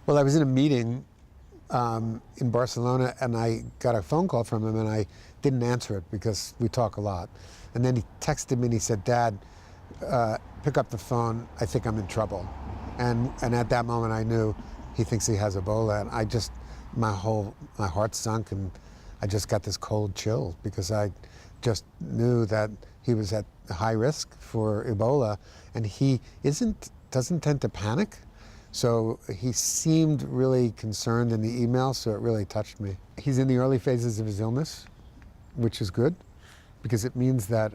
Well, I was in a meeting in Barcelona, and I got a phone call from him, and I didn't answer it because we talk a lot. And then he texted me and he said, "Dad, pick up the phone. I think I'm in trouble." And at that moment, I knew he thinks he has Ebola, and I just my heart sunk, and I just got this cold chill because I just knew that he was at high risk for Ebola, and he doesn't tend to panic. So he seemed really concerned in the email, so it really touched me. He's in the early phases of his illness, which is good, because it means that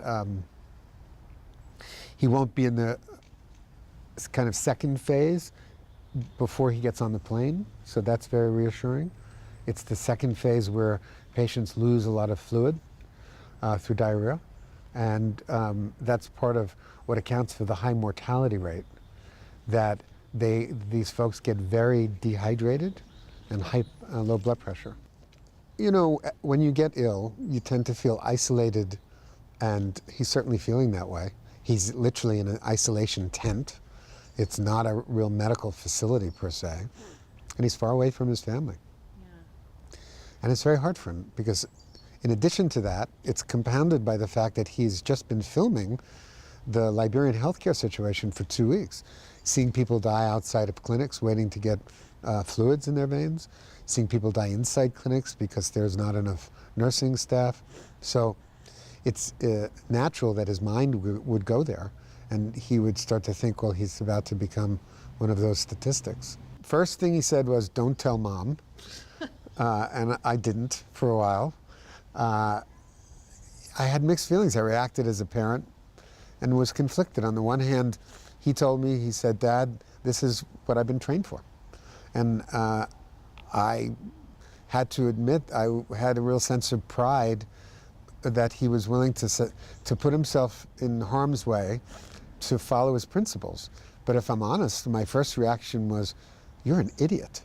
he won't be in the kind of second phase before he gets on the plane, so that's very reassuring. It's the second phase where patients lose a lot of fluid through diarrhea, and that's part of what accounts for the high mortality rate, that these folks get very dehydrated and low blood pressure. You know, when you get ill, you tend to feel isolated, and he's certainly feeling that way. He's literally in an isolation tent. It's not a real medical facility per se, and he's far away from his family. Yeah. And it's very hard for him because in addition to that, it's compounded by the fact that he's just been filming the Liberian healthcare situation for 2 weeks, seeing people die outside of clinics waiting to get fluids in their veins, seeing people die inside clinics because there's not enough nursing staff. So it's natural that his mind would go there, and he would start to think, well, he's about to become one of those statistics. First thing he said was, "Don't tell Mom," and I didn't for a while. I had mixed feelings. I reacted as a parent and was conflicted. On the one hand, he told me, he said, "Dad, this is what I've been trained for." And I had to admit, I had a real sense of pride that he was willing to put himself in harm's way to follow his principles. But if I'm honest, my first reaction was, "You're an idiot.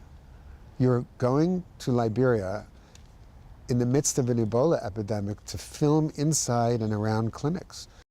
You're going to Liberia in the midst of an Ebola epidemic to film inside and around clinics."